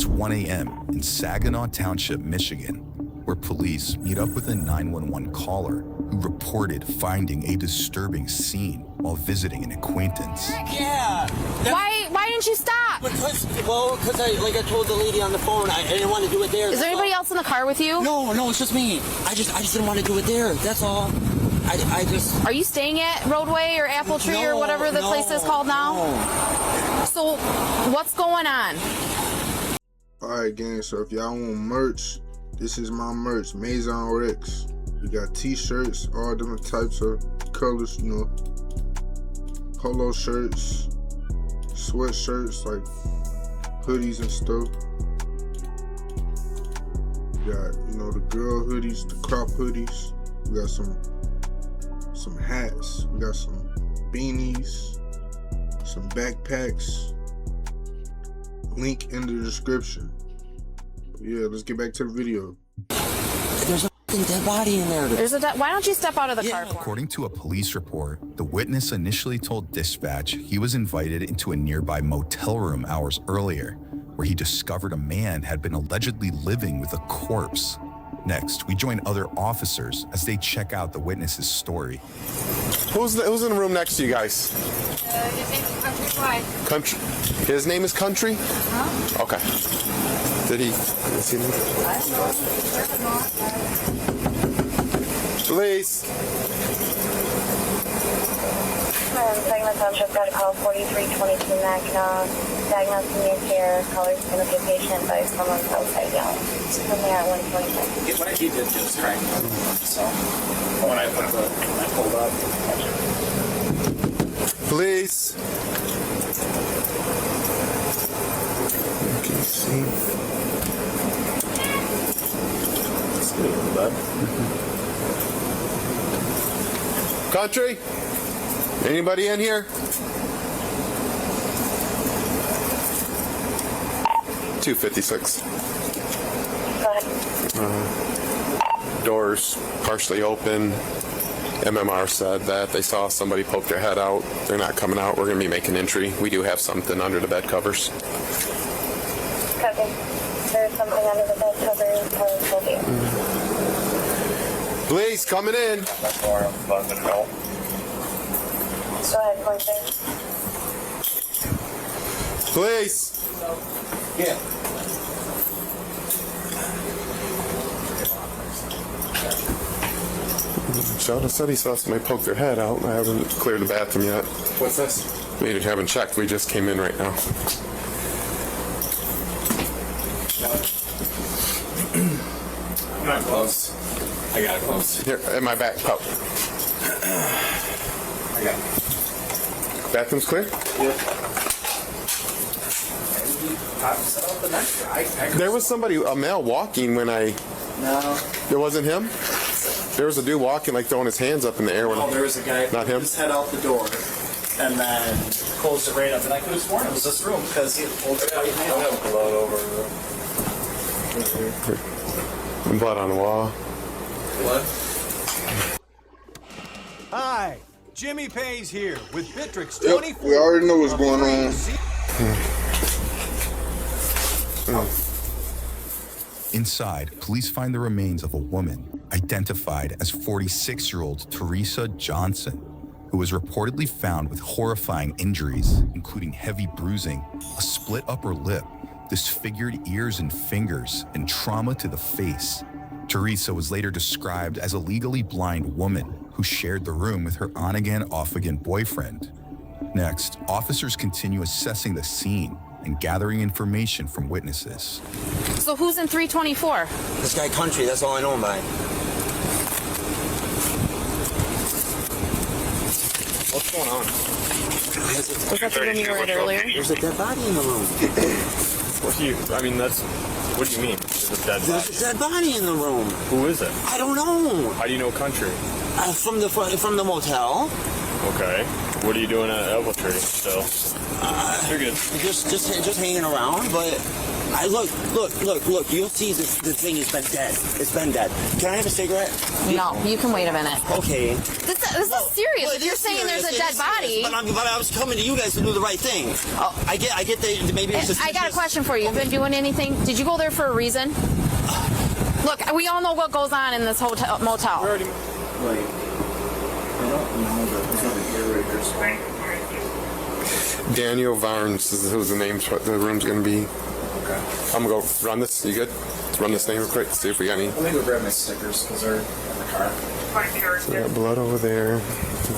1 a.m. in Saginaw Township, Michigan, where police meet up with a 911 caller who reported finding a disturbing scene while visiting an acquaintance. Yeah. Why didn't you stop? Because I told the lady on the phone, I didn't want to do it there. Is there anybody else in the car with you? No, it's just me. I just didn't want to do it there. That's all. I just. Are you staying at Roadway or Apple Tree or whatever the place is called now? No. So, what's going on? Alright, gang, so if y'all want merch, this is my merch, Maison Rex. We got t-shirts, all different types of colors, you know. Polo shirts, sweatshirts, like hoodies and stuff. We got, you know, the girl hoodies, the crop hoodies. We got some hats. We got some beanies, some backpacks. Link in the description. Yeah, let's get back to the video. There's a dead body in there. Why don't you step out of the car? According to a police report, the witness initially told dispatch he was invited into a nearby motel room hours earlier, where he discovered a man had been allegedly living with a corpse. Next, we join other officers as they check out the witness's story. Who's in the room next to you guys? His name is Country. Country. His name is Country? Huh? Okay. Is he? I don't know. Police. Saginaw Township got a call 4322 Mackinac. Diagnosed in care. Callers going to be a patient by someone outside down. From there at 125. What he did just crank up. So when I pulled up. Police. Okay, see. Let's get it, bud. Country. Anybody in here? 256. Go ahead. Doors partially open. MMR said that they saw somebody poke their head out. They're not coming out. We're going to be making entry. We do have something under the bed covers. Copy. There's something under the bed covers. Told you. Police coming in. Go ahead, Quincy. Police. Yeah. Sheldon said he saw somebody poke their head out. I haven't cleared the bathroom yet. What's this? We haven't checked. We just came in right now. I'm not close. I got it close. Here, in my back. Oh. I got it. Bathroom's clear? There was somebody, a male walking when I... No. It wasn't him? There was a dude walking, like throwing his hands up in the air. When There was a guy Not him? His head out the door and then closed it right up. And I could have sworn it was this room because he had pulled it out. I have blood over And blood on the wall. What? Hi, Jimmy Pays here with Bitrix Yep, 24. we already know what's going on. Inside, police find the remains of a woman identified as 46-year-old Teresa Johnson, who was reportedly found with horrifying injuries, including heavy bruising, a split upper lip, disfigured ears and fingers, and trauma to the face. Teresa was later described as a legally blind woman who shared the room with her on-again, off-again boyfriend. Next, officers continue assessing the scene and gathering information from witnesses. So who's in 324? This guy Country, that's all I know him by. What's going on? Was that the room you were in earlier? There's a dead body in the room. What do you mean? There's a dead body? There's a dead body in the room. Who is it? I don't know. How do you know Country? From the motel. Okay. What are you doing at Apple Tree still? You're good. Just hanging around, but Look. You'll see the thing has been dead. It's been dead. Can I have a cigarette? No, you can wait a minute. Okay. This is serious. If you're saying there's a dead body. But I was coming to you guys to do the right thing. I get that maybe it's just. I got a question for you. You've been doing anything? Did you go there for a reason? Look, we all know what goes on in this motel. Daniel Varnes is who's the name the room's gonna be. Okay. I'm gonna go run this. You good? Let's run this name real quick. See if we got any. Let me go grab my stickers because they're in the car. So we got blood over there.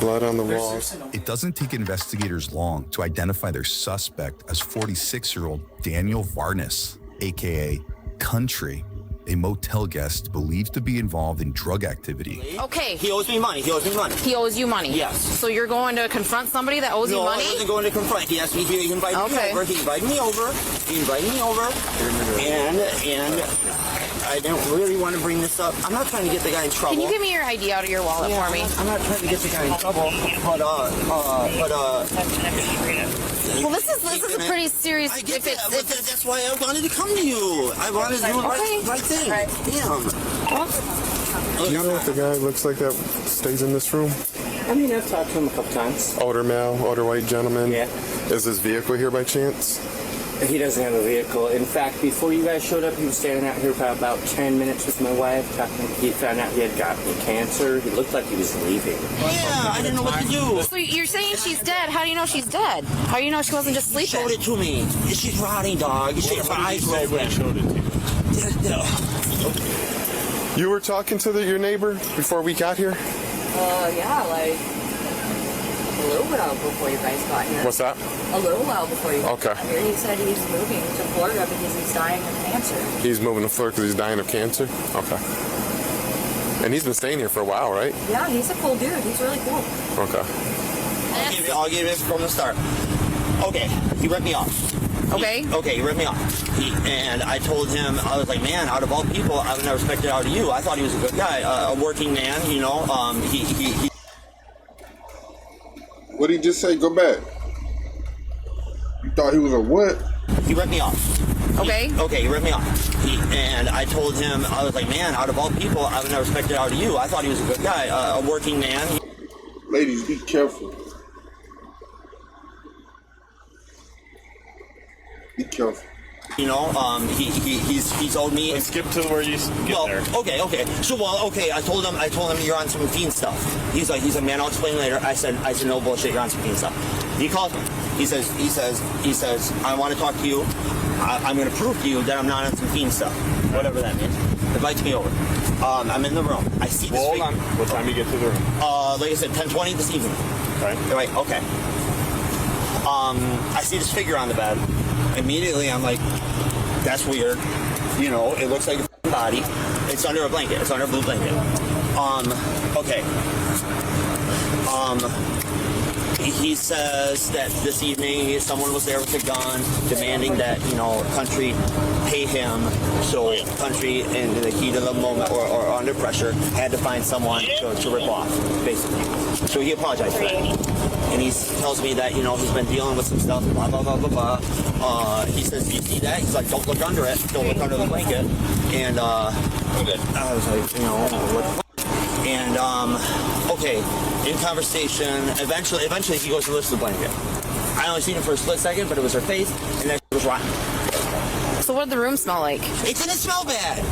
Blood on the wall. It doesn't take investigators long to identify their suspect as 46-year-old Daniel Varnes, aka Country, a motel guest believed to be involved in drug activity. Okay. He owes me money. He owes you money. Yes. So you're going to confront somebody that owes you money? No, I wasn't going to confront. He asked me. He invited me over. And I don't really want to bring this up. I'm not trying to get the guy in trouble. Can you give me your ID out of your wallet for me? I'm not trying to get the guy in trouble. Well, this is a pretty serious. I get that, but that's why I wanted to come to you. I wanted to do the right thing. Damn. Do you know what the guy looks like that stays in this room? I mean, I've talked to him a couple times. Older male, older white gentleman. Yeah. Is his vehicle here by chance? He doesn't have a vehicle. In fact, before you guys showed up, he was standing out here for about 10 minutes with my wife. He found out he had gotten cancer. He looked like he was leaving. Yeah, I didn't know what to do. So you're saying she's dead. How do you know she's dead? How do you know she wasn't just sleeping? Showed it to me. She's rotting, dog. Her eyes open. Showed it to you. You were talking to your neighbor before we got here? Yeah, like a little while before you guys got here. What's that? A little while before you Okay. got here. He said he's moving to Florida because he's dying of cancer. He's moving to Florida because he's dying of cancer? Okay. And he's been staying here for a while, right? Yeah, he's a cool dude. He's really cool. Okay. I'll give it from the start. Okay, he ripped me off. Okay. He ripped me off. And I told him, I was like, man, out of all people, I would never expect it out of you. I thought he was a good guy, a working man, you know. He What did he just say? Go back. You thought he was a what? He ripped me off. Okay. He ripped me off. And I told him, I was like, man, out of all people, I would never expect it out of you. I thought he was a good guy, a working man. Ladies, be careful. Be careful. You know, he's owed me. Let's skip to where you get there. Okay. So, I told him you're on some fiend stuff. He's like, man, I'll explain later. I said, no bullshit, you're on some fiend stuff. He calls me. He says, I want to talk to you. I'm going to prove to you that I'm not on some fiend stuff. Whatever that means. Invites me over. I'm in the room. I see this. Hold on. What time do you get to the room? Like I said, 10:20 this evening. Right. Okay. I see this figure on the bed. Immediately, I'm like, that's weird. You know, it looks like a body. It's under a blanket. It's under a blue blanket. Okay. He says that this evening someone was there with a gun demanding that, Country pay him. So Country, in the heat of the moment or under pressure, had to find someone to rip off, basically. So he apologized for that. And he tells me that, he's been dealing with some stuff, blah, blah, blah, blah, blah. He says, do you see that? He's like, don't look under it. Don't look under the blanket. And I was like, what the fuck? And, okay, in conversation, eventually he goes to lift the blanket. I only seen it for a split second, but it was her face, and then it was rotten. So what did the room smell like? It didn't smell bad.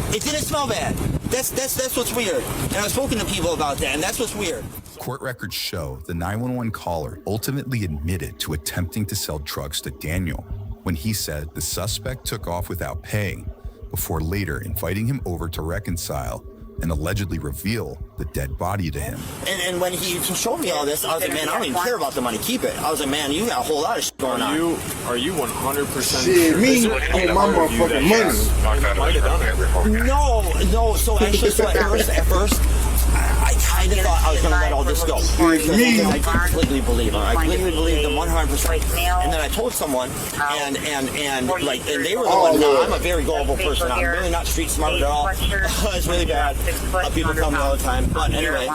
That's what's weird. And I've spoken to people about that, and that's what's weird. Court records show the 911 caller ultimately admitted to attempting to sell drugs to Daniel when he said the suspect took off without paying, before later inviting him over to reconcile and allegedly reveal the dead body to him. And when he showed me all this, I was like, man, I don't even care about the money. Keep it. I was like, man, you got a whole lot of shit going on. Are you 100% Shit, me, I want my motherfucking money. Might have done it. No. So at first, I kind of thought I was going to let all this go. I completely believe him. I completely believed him 100%. And then I told someone, and they were the ones. I'm a very gullible person. I'm really not street smart at all. It's really bad. People tell me all the time. But anyway,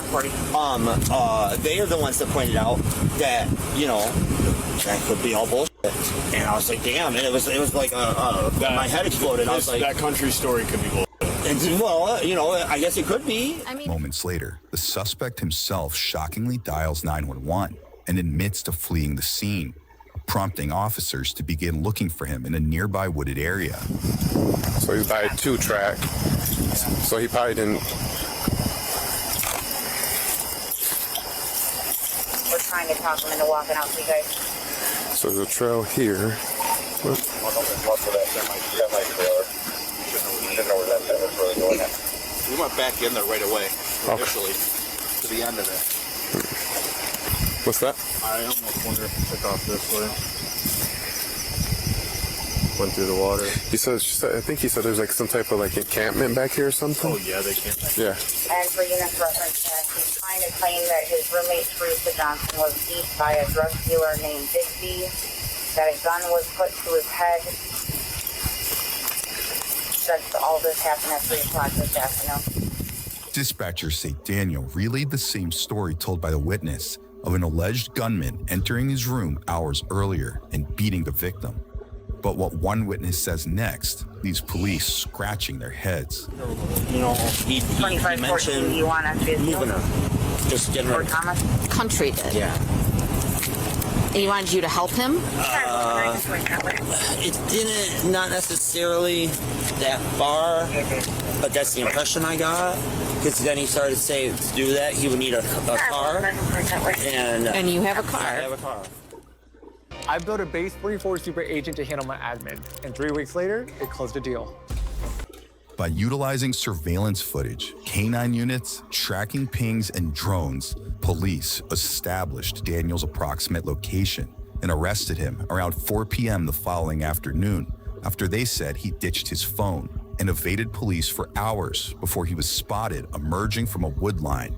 they are the ones that pointed out that, that could be all bullshit. And I was like, damn, and it was like my head exploded. I was like, that country story could be bullshit. Well, you know, I guess it could be. Moments later, the suspect himself shockingly dials 911 and admits to fleeing the scene, prompting officers to begin looking for him in a nearby wooded area. So he's by a 2-track. So he probably didn't. We're trying to talk him into walking out to you guys. So there's a trail here. We went back in there right away, initially, to the end of it. What's that? I almost wonder if it took off this way. Went through the water. I think he said there's like some type of like encampment back here or something. Oh yeah, they can't. Yeah. And for unit's reference, he's trying to claim that his roommate Teresa Johnson was beat by a drug dealer named Bigby, that a gun was put to his head. That's all this happened at 3 o'clock this afternoon. Dispatchers say Daniel relayed the same story told by the witness of an alleged gunman entering his room hours earlier and beating the victim. But what one witness says next leaves police scratching their heads. You know, he mentioned you want us to moving her. Just getting her. Country did. Yeah. And he wanted you to help him? It didn't, not necessarily that far, but that's the impression I got. Because then he started saying to do that, he would need a car. And you have a car. I have a car. I built a base 44 super agent to handle my admin, and 3 weeks later, it closed a deal. By utilizing surveillance footage, K-9 units, tracking pings, and drones, police established Daniel's approximate location and arrested him around 4 p.m. the following afternoon after they said he ditched his phone and evaded police for hours before he was spotted emerging from a wood line.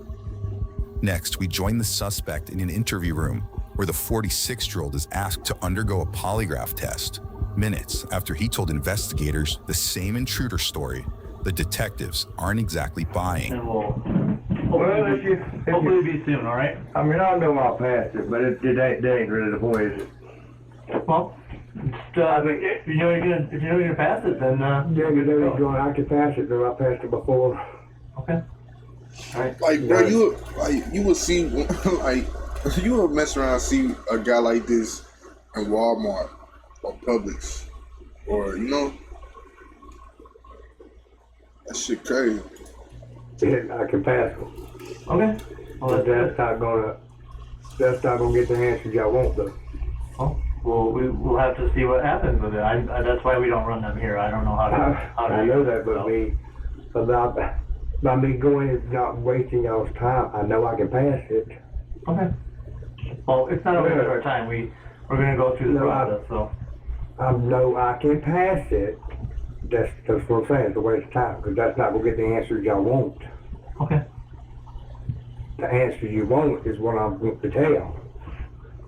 Next, we join the suspect in an interview room where the 46-year-old is asked to undergo a polygraph test. Minutes after he told investigators the same intruder story, the detectives aren't exactly buying. Hopefully it'll be soon, all right? I mean, I know I'll pass it, but it ain't really the point, is it? Well, I think if you know you're gonna pass it, then yeah, you know you're going. I can pass it, though I passed it before. Okay. All right. Like, bro, you would see like you would mess around and see a guy like this in Walmart or Publix, or you know, that shit crazy. Yeah, I can pass them. Okay. Well, that's not gonna get the answers y'all want, though. Oh, well, we'll have to see what happens with it. That's why we don't run them here. I don't know how to. I know that, but by me going and not wasting y'all's time, I know I can pass it. Okay. Well, it's not a waste of our time. We're gonna go through the process, so. I know I can pass it. That's what I'm saying. It's a waste of time because that's not gonna get the answers y'all want. Okay. The answer you want is what I'm going to tell.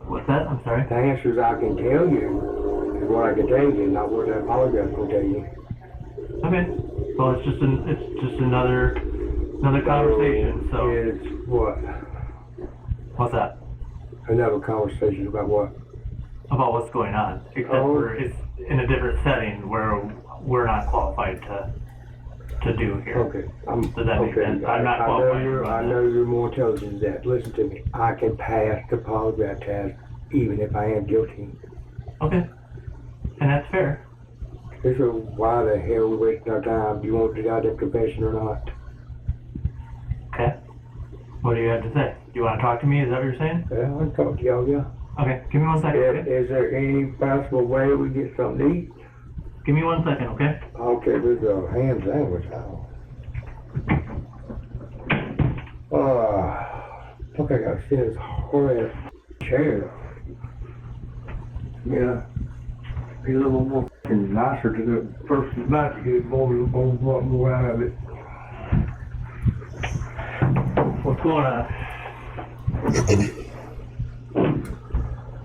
What's that? I'm sorry? The answers I can tell you is what I can tell you, not what that polygraph's going to tell you. Okay. Well, it's just another conversation. So it's what? What's that? Another conversation about what? About what's going on. Except for it's in a different setting where we're not qualified to do here. Okay. Does that make sense? I'm not qualified. I know you're more intelligent than that. Listen to me. I can pass the polygraph test even if I am guilty. Okay. And that's fair. So why the hell are we wasting our time? Do you want the goddamn confession or not? Okay. What do you have to say? Do you want to talk to me? Is that what you're saying? Yeah, I can talk to y'all, yeah. Okay. Give me 1 second. Is there any possible way we get something to eat? Give me 1 second, okay? Okay, there's a ham sandwich. I think I gotta sit in this horrid chair. Yeah. Be a little more nicer to the person about to get more out of it. What's going on?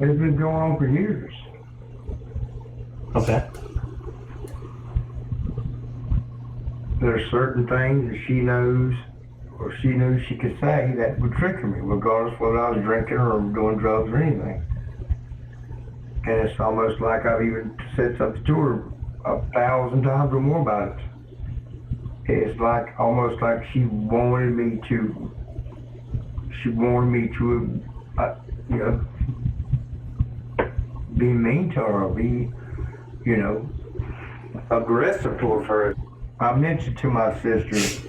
It's been going on for years. Okay. There's certain things that she knows or she knew she could say that would trigger me, regardless whether I was drinking or doing drugs or anything. And it's almost like I've even said something to her 1,000 times or more about it. It's like, almost like she wanted me to, you know, be mean to her, or be, you know, aggressive towards her. I mentioned to my sister,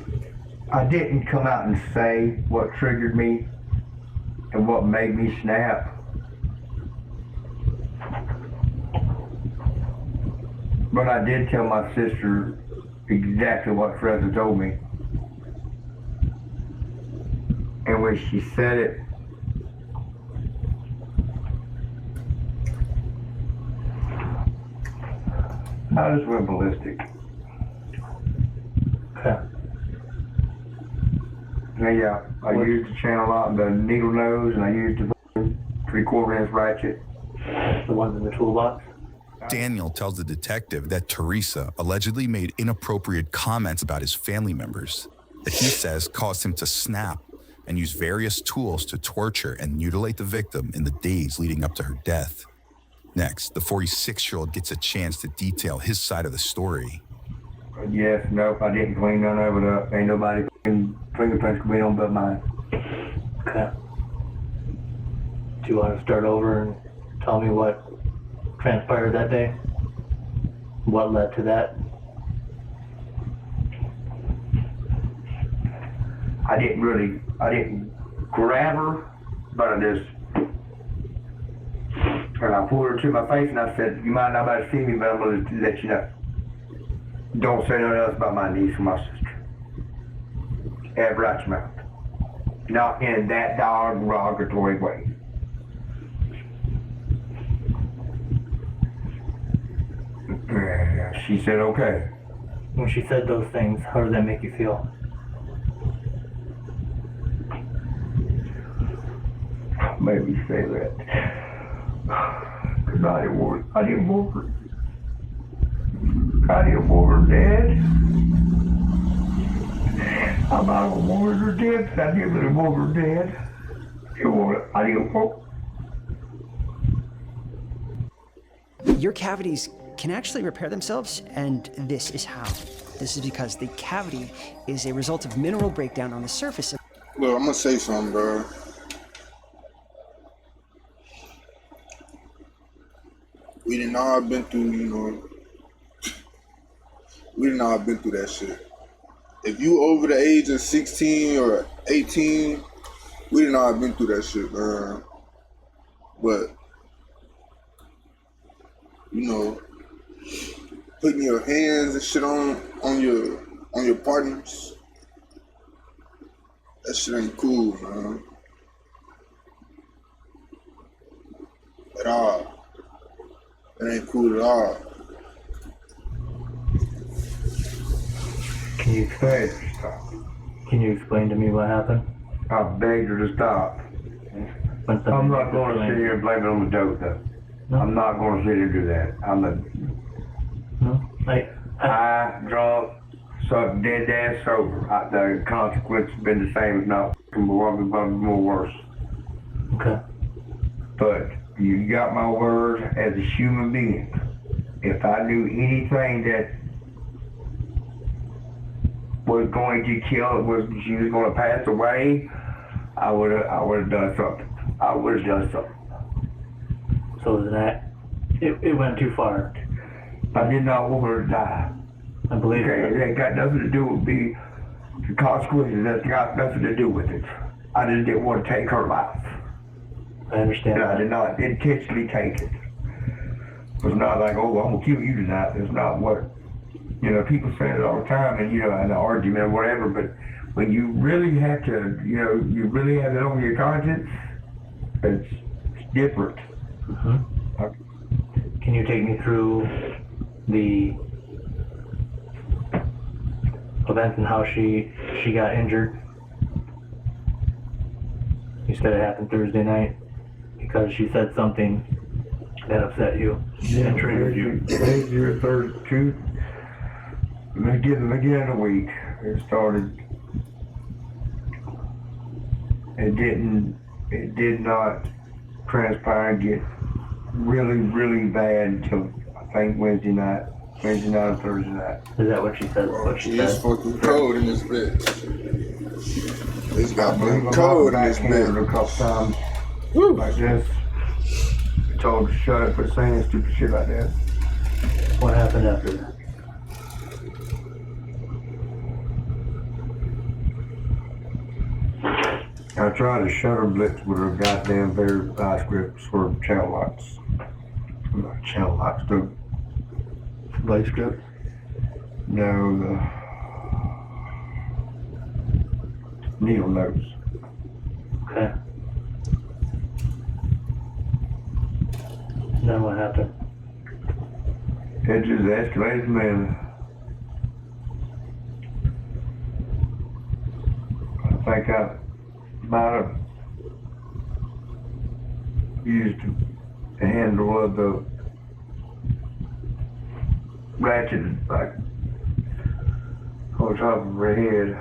I didn't come out and say what triggered me and what made me snap. But I did tell my sister exactly what Freda told me. And when she said it, I just went ballistic. Okay. Yeah, I used the channel lock, the needle nose, and I used the 3/4 inch ratchet. The ones in the toolbox? Daniel tells the detective that Teresa allegedly made inappropriate comments about his family members that he says caused him to snap and use various tools to torture and mutilate the victim in the days leading up to her death. Next, the 46-year-old gets a chance to detail his side of the story. Yes, nope, I didn't clean none of it up. Ain't nobody fingerprints could be on but mine. Okay. Do you want to start over and tell me what transpired that day? What led to that? I didn't grab her, but and I pulled her to my face and I said, you might not about to see me, but I'm going to let you know. Don't say nothing else about my niece or my sister. Ever out your mouth. Not in that derogatory way. She said, okay. When she said those things, how did that make you feel? Made me say that. Because I didn't want her. I didn't want her dead. I'm not gonna want her dead, because I didn't really want her dead. I didn't want. Your cavities can actually repair themselves, and this is how. This is because the cavity is a result of mineral breakdown on the surface. Look, I'm gonna say something, bro. We didn't all been through, we didn't all been through that shit. If you over the age of 16 or 18, we didn't all been through that shit, man. But, putting your hands and shit on your partners, that shit ain't cool, man. At all. It ain't cool at all. Can you explain to stop? Can you explain to me what happened? I begged her to stop. I'm not going to sit here and blame it on the dope, though. No. I'm not going to sit here and do that. High, drunk, so dead ass sober. The consequence has been the same, if not more worse. Okay. But you got my word as a human being. If I knew anything that was going to kill, she was going to pass away, I would have done something. I would have done something. So that it went too far. I did not want her to die. I believe it. That got nothing to do with the consequences. That's got nothing to do with it. I just didn't want to take her life. I understand. And I did not intentionally take it. It was not like, oh, I'm going to kill you tonight. It's not what, people say it all the time and, in an argument or whatever, but when you really have to, you really have it on your conscience, it's different. Mm-hmm. Can you take me through the events and how she got injured? You said it happened Thursday night because she said something that upset you and triggered you. Your third truth. Beginning of the week, it started. It did not transpire and get really, really bad until I think Wednesday night or Thursday night. Is that what she said? What she It's said? fucking cold in this bitch. It's got I'm cold in this backhanded bitch. a couple times like this. I told her to shut up for saying stupid shit like that. What happened after that? I tried to shut her blitz with her goddamn very vice grips for channel locks. Not channel locks, the Vice grip? no, the needle nose. Okay. Then what happened? It just escalated, man. I think I might have used the handle of the ratchet like on top of her head.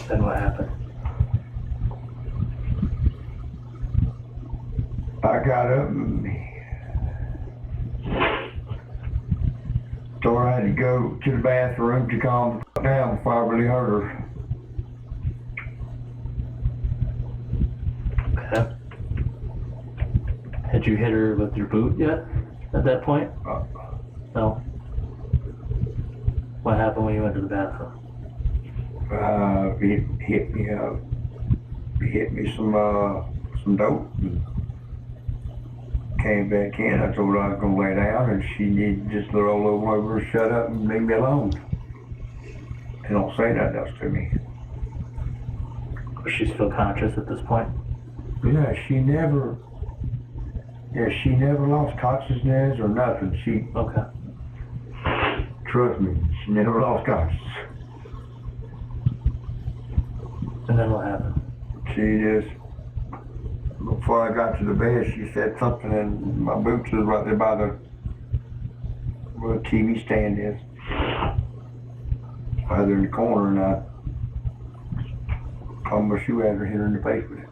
Then what happened? I got up and thought I had to go to the bathroom to calm down before I really hurt her. Okay. Had you hit her with your boot yet at that point? No. What happened when you went to the bathroom? It hit me some dope. And came back in. I told her I was gonna lay down, and she needed just to roll over, shut up, and leave me alone. And don't say nothing else to me. Was she still conscious at this point? Yeah, she never lost consciousness or nothing. Okay. Trust me, she never lost consciousness. And then what happened? She just, before I got to the bed, she said something, and my boots was right there by where the TV stand is. Right there in the corner, and I called my shoe at her, hit her in the face with it.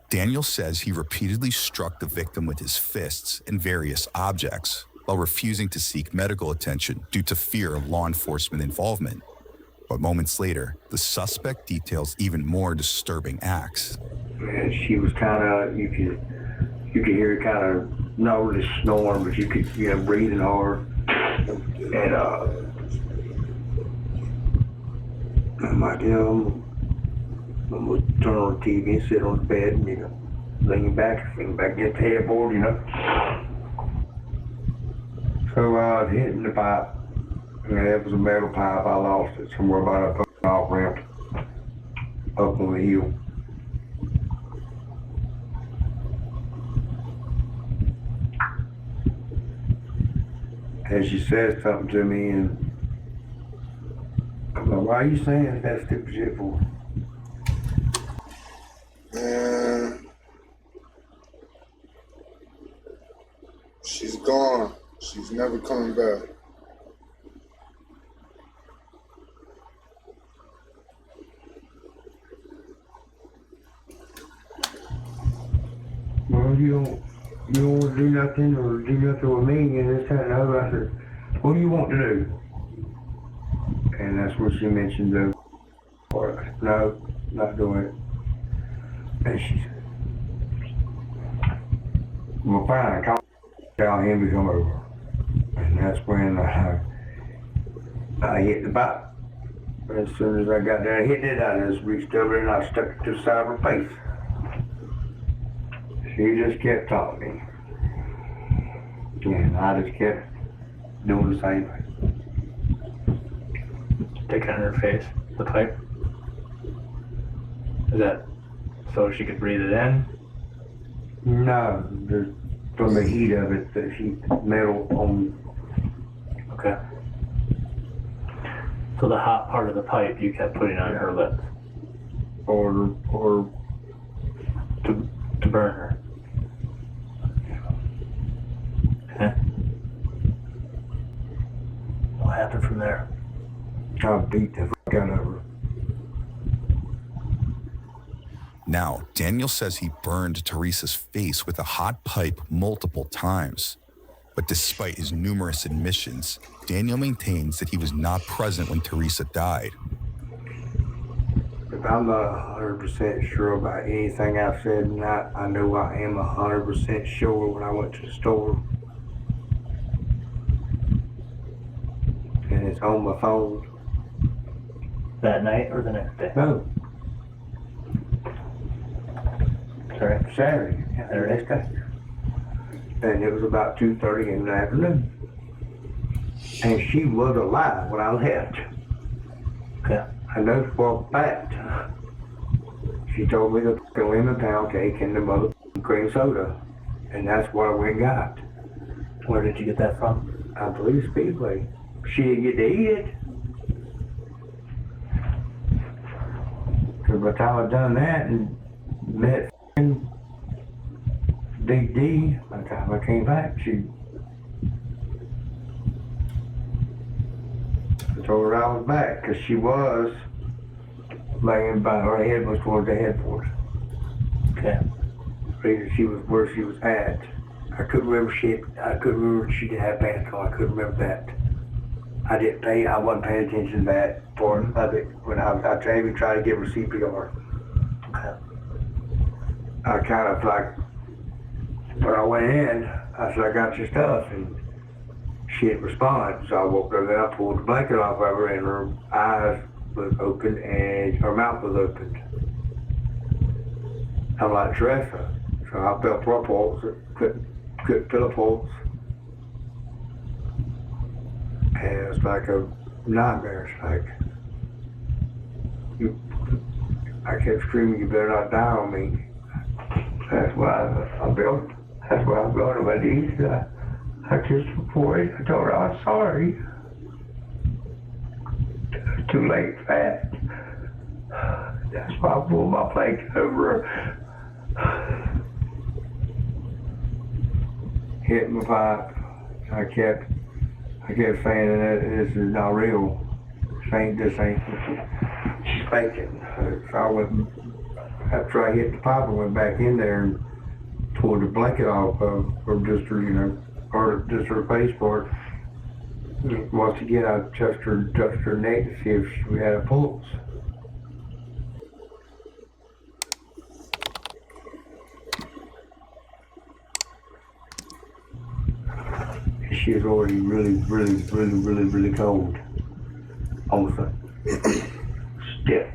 Daniel says he repeatedly struck the victim with his fists and various objects while refusing to seek medical attention due to fear of law enforcement involvement. But moments later, the suspect details even more disturbing acts. And she was kind of, you could hear her kind of not really snoring, but you could, breathing hard. And I'm like, I'm gonna turn on the TV and sit on the bed and, lean back against the headboard, So I was hitting the pipe. It was a metal pipe. I lost it somewhere about a off ramp up on the hill. And she said something to me, and I'm like, why are you saying that stupid shit for? Man, she's gone. She's never coming back. Well, you don't want to do nothing or do nothing with me and this, that, and the other. I said, what do you want to do? And that's when she mentioned the work. No, not doing it. And she said, well, fine, tell him to come over. And that's when I hit the pipe. As soon as I got there hitting it, I just reached over and I stuck it to the side of her face. She just kept talking. And I just kept doing the same thing. Stick it in her face, the pipe? Is that so she could breathe it in? No, from the heat of it, the heat metal on. Okay. So the hot part of the pipe you kept putting on her lips? Or to burn her? Okay. What happened from there? I beat the fuck out of her. Now, Daniel says he burned Teresa's face with a hot pipe multiple times. But despite his numerous admissions, Daniel maintains that he was not present when Teresa died. If I'm not 100% sure about anything I've said tonight, I know I am 100% sure when I went to the store. And it's on my phone. That night or the next day? No. Sorry. Saturday. Yeah, the next day. And it was about 2:30 in the afternoon. And she was alive when I left. Okay. I know for a fact. She told me to go in the pound cake and the mother cream soda. And that's what I went and got. Where did you get that from? I believe Speedway. She didn't get to eat it. Because by the time I done that and met Big D, by the time I came back, I told her I was back because she was laying by, her head was towards the headboard. Okay. She was where she was at. I couldn't remember she didn't have pants on. I couldn't remember that. I wasn't paying attention to that part of it when I even tried to give her CPR. Okay. I kind of like, when I went in, I said, I got your stuff, and she didn't respond. So I woke her, then I pulled the blanket off of her, and her eyes was open and her mouth was open. I'm like, Teresa. So I felt her pulse, couldn't feel a pulse. And it was like a nightmare. It's like, I kept screaming, you better not die on me. That's why I'm going to my knees. I kissed her forehead. I told her I was sorry. It's too late for that. That's why I pulled my blanket over her. Hit my pipe. I kept saying that this is not real. This ain't. She's faking. So I went, after I hit the pipe, I went back in there and tore the blanket off of her, just her, or just her face part. Once again, I touched her neck to see if she had a pulse. She was already really cold. Also, stiff.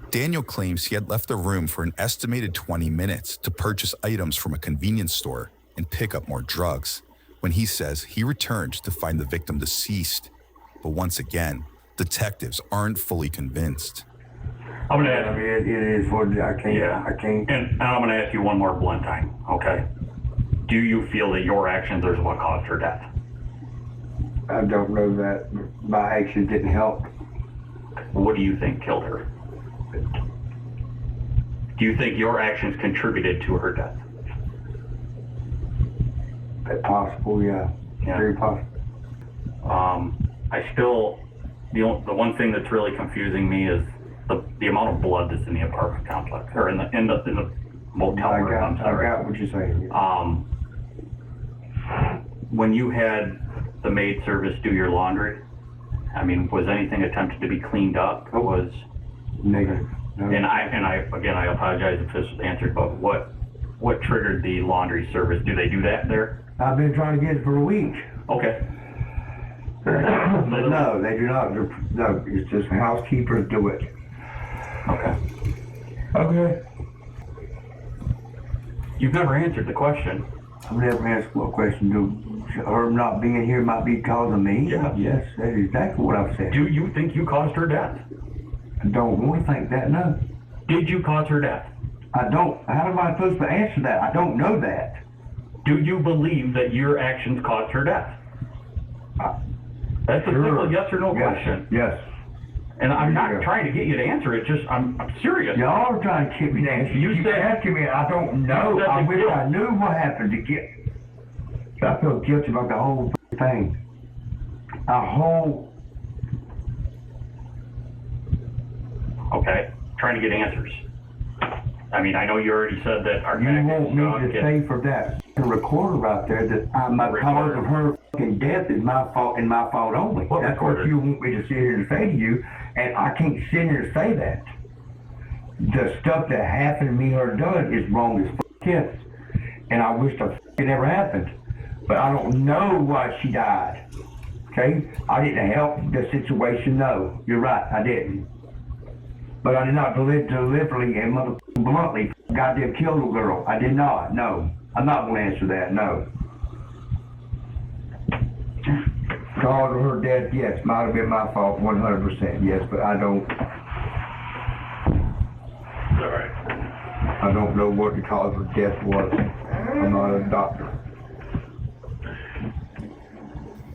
Daniel claims he had left the room for an estimated 20 minutes to purchase items from a convenience store and pick up more drugs, when he says he returned to find the victim deceased. But once again, detectives aren't fully convinced. I'm gonna ask. It is what I can't. And I'm gonna ask you one more blunt time, okay? Do you feel that your actions are what caused her death? I don't know that. My actions didn't help. What do you think killed her? Do you think your actions contributed to her death? That's possible, yeah. Very possible. I still, the one thing that's really confusing me is the amount of blood that's in the apartment complex, or in the motel room. I got what you're saying. When you had the maid service do your laundry, I mean, was anything attempted to be cleaned up? It was negative. No. And I apologize if this was answered, but what triggered the laundry service? Do they do that there? I've been trying to get it for a week. Okay. But no, they do not. No, it's just housekeepers do it. Okay. Okay. You've never answered the question. I've never answered what question. Her not being here might be causing me? Yeah. Yes, that is exactly what I've said. Do you think you caused her death? I don't want to think that, no. Did you cause her death? I don't. How am I supposed to answer that? I don't know that. Do you believe that your actions caused her death? That's a simple yes or no question. Yes. And I'm not trying to get you to answer it, just I'm serious. Y'all are trying to get me to answer. You said asking me, I don't know. I wish I knew what happened to get. I feel guilty about the whole thing. Okay, trying to get answers. I mean, I know you already said that our You want me to say for that recorder right there that my cause of her fucking death is my fault and my fault only. What That's recorder? what you want me to sit here and say to you, and I can't sit here and say that. The stuff that happened to me or done is wrong as fuck, yes. And I wish the fuck it never happened. But I don't know why she died. Okay? I didn't help the situation, no. You're right, I didn't. But I did not deliberately and motherfucking bluntly goddamn kill the girl. I did not, no. I'm not going to answer that, no. Cause of her death, yes, might have been my fault, 100%, yes, but I don't. All right. I don't know what the cause of death was. I'm not a doctor.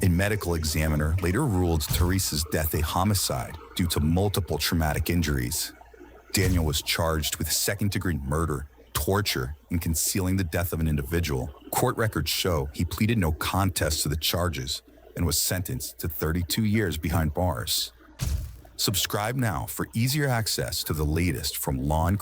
A medical examiner later ruled Teresa's death a homicide due to multiple traumatic injuries. Daniel was charged with second-degree murder, torture, and concealing the death of an individual. Court records show he pleaded no contest to the charges and was sentenced to 32 years behind bars. Subscribe now for easier access to the latest from law and